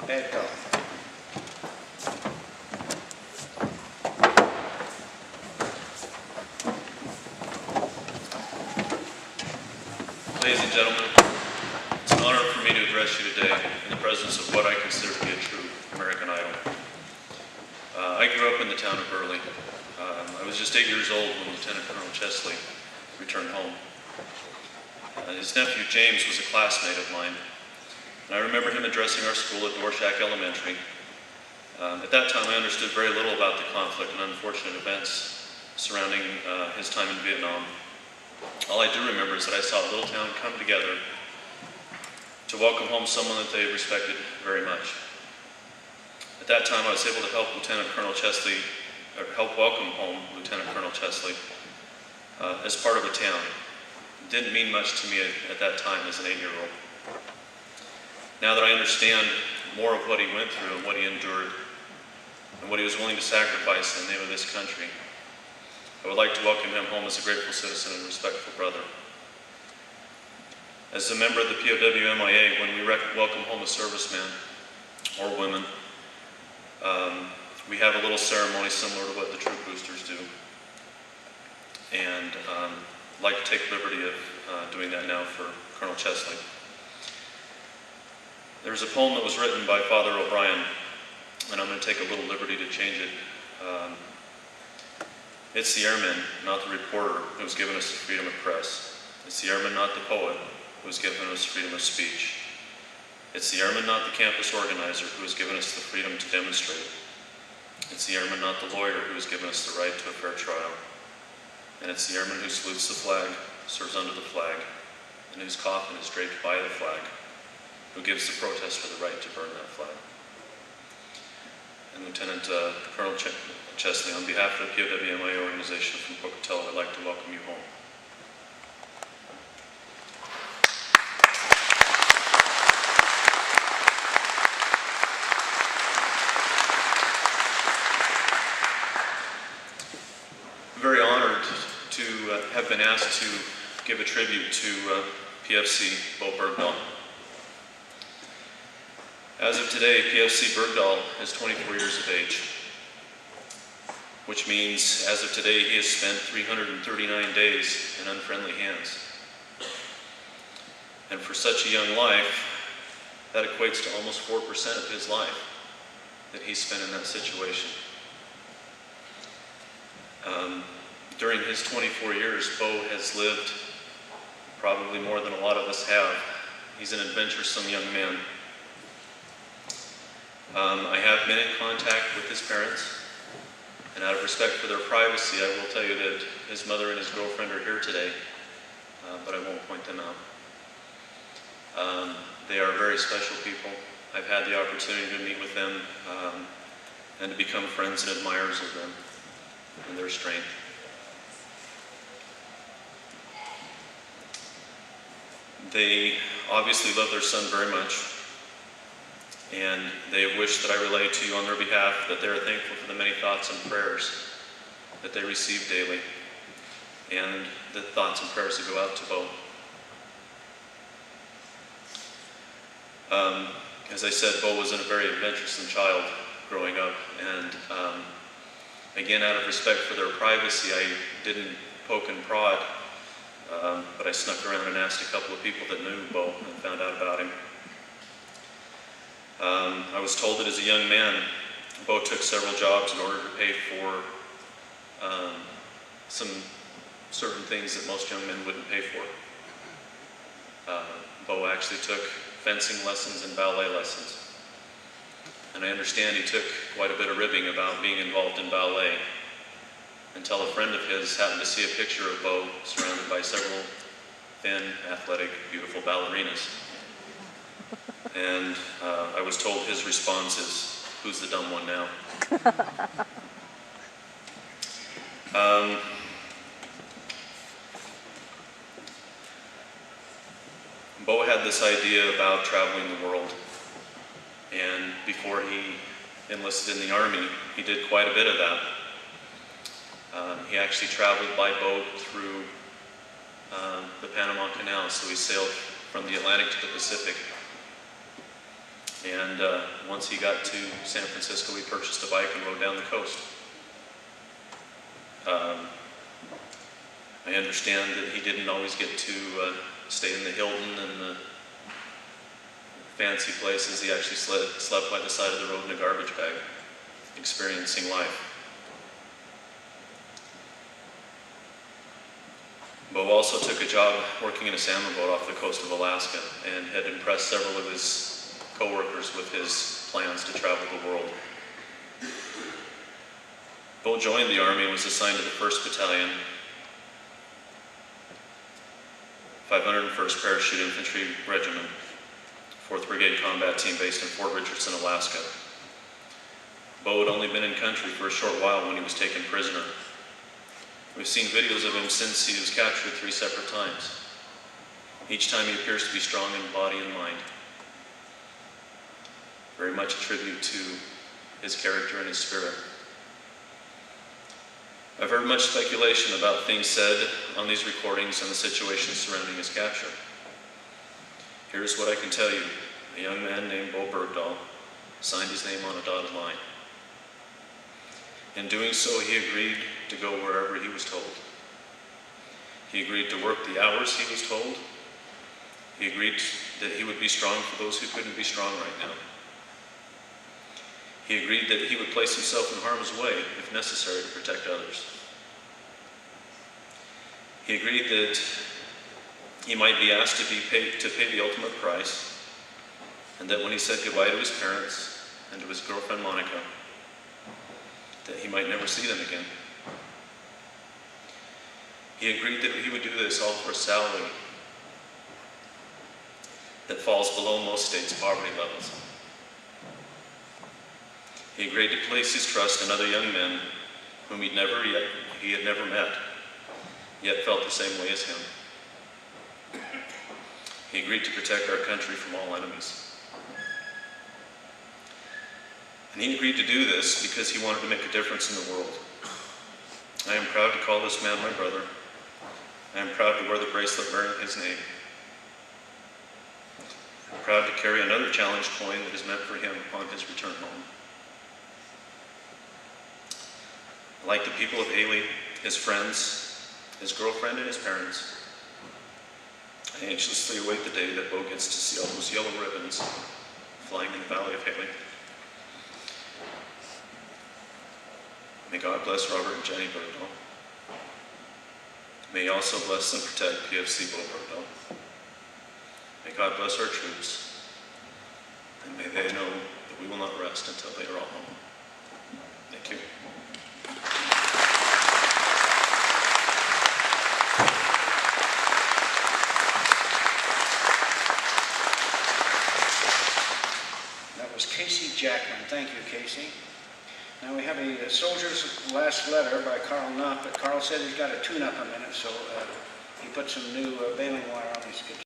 Bergdahl. Ladies and gentlemen, it's an honor for me to address you today in the presence of what I consider to be a true American idol. I grew up in the town of Burley. I was just 8 years old when Lieutenant Colonel Chesley returned home. His nephew James was a classmate of mine, and I remember him addressing our school at Dworshak Elementary. At that time I understood very little about the conflict and unfortunate events surrounding his time in Vietnam. All I do remember is that I saw a little town come together to welcome home someone that they respected very much. At that time I was able to help welcome home Lieutenant Colonel Chesley as part of a town. It didn't mean much to me at that time as an 8-year-old. Now that I understand more of what he went through and what he endured and what he was willing to sacrifice in the name of this country, I would like to welcome him home as a grateful citizen and respectful brother. As a member of the POW MIA, when we welcome home a serviceman or woman, we have a little ceremony similar to what the troop boosters do. And I'd like to take liberty of doing that now for Colonel Chesley. There's a poem that was written by Father O'Brien, and I'm going to take a little liberty to change it. It's the airman, not the reporter, who has given us the freedom of press. It's the airman, not the poet, who has given us freedom of speech. It's the airman, not the campus organizer, who has given us the freedom to demonstrate. It's the airman, not the lawyer, who has given us the right to a fair trial. And it's the airman who salutes the flag, serves under the flag, and whose coffin is draped by the flag, who gives the protester the right to burn that flag. And Lieutenant Colonel Chesley, on behalf of the POW MIA organization from Pocatello, I'd like to welcome you home. I'm very honored to have been asked to give a tribute to PFC Bowe Bergdahl. As of today, PFC Bergdahl is 24 years of age, which means as of today he has spent 339 days in unfriendly hands. And for such a young life, that equates to almost 4% of his life that he spent in that situation. During his 24 years, Bowe has lived probably more than a lot of us have. He's an adventuresome young man. I have been in contact with his parents, and out of respect for their privacy, I will tell you that his mother and his girlfriend are here today, but I won't point them out. They are very special people. I've had the opportunity to meet with them and to become friends and admirers of them and their strength. They obviously love their son very much, and they have wished that I relay to you on their behalf that they are thankful for the many thoughts and prayers that they receive daily, and the thoughts and prayers that go out to Bowe. As I said, Bowe was a very adventuresome child growing up, and again, out of respect for their privacy, I didn't poke and prod, but I snuck around and asked a couple of people that knew Bowe and found out about him. I was told that as a young man, Bowe took several jobs in order to pay for some certain things that most young men wouldn't pay for. Bowe actually took fencing lessons and ballet lessons. And I understand he took quite a bit of ribbing about being involved in ballet until a friend of his happened to see a picture of Bowe surrounded by several thin, athletic, beautiful ballerinas. And I was told his response is, "Who's the dumb one now?" Bowe had this idea about traveling the world, and before he enlisted in the Army, he did quite a bit of that. He actually traveled by boat through the Panama Canal, so he sailed from the Atlantic to the Pacific. And once he got to San Francisco, he purchased a bike and rode down the coast. I understand that he didn't always get to stay in the Hilton and the fancy places. He actually slept by the side of the road in a garbage bag, experiencing life. Bowe also took a job working in a salmon boat off the coast of Alaska and had impressed several of his co-workers with his plans to travel the world. Bowe joined the Army and was assigned to the 1st Battalion, 501st Parachute Infantry Regiment, 4th Brigade Combat Team based in Fort Richardson, Alaska. Bowe had only been in country for a short while when he was taken prisoner. We've seen videos of him since he was captured 3 separate times. Each time he appears to be strong in body and mind. Very much a tribute to his character and his spirit. I've heard much speculation about things said on these recordings and the situations surrounding his capture. Here's what I can tell you. A young man named Bowe Bergdahl signed his name on a dotted line. In doing so, he agreed to go wherever he was told. He agreed to work the hours he was told. He agreed that he would be strong for those who couldn't be strong right now. He agreed that he would place himself in harm's way if necessary to protect others. He agreed that he might be asked to pay the ultimate price, and that when he said goodbye to his parents and to his girlfriend Monica, that he might never see them again. He agreed that he would do this all for a salary that falls below most states' poverty levels. He agreed to place his trust in other young men whom he had never met, yet felt the same way as him. He agreed to protect our country from all enemies. And he agreed to do this because he wanted to make a difference in the world. I am proud to call this man my brother. I am proud to wear the bracelet bearing his name. I'm proud to carry another challenge coin that is meant for him upon his return home. Like the people of Haley, his friends, his girlfriend, and his parents, I anxiously await the day that Bowe gets to see all those yellow ribbons flying in the valley of Haley. May God bless Robert and Jenny Bergdahl. May He also bless and protect PFC Bowe Bergdahl. May God bless our troops, and may they know that we will not rest until they are all home. Thank you. That was Casey Jackman. Thank you, Casey. Now we have a soldier's last letter by Carl Knopf, but Carl said he's got to tune up a minute, so he put some new baling wire on his guitar.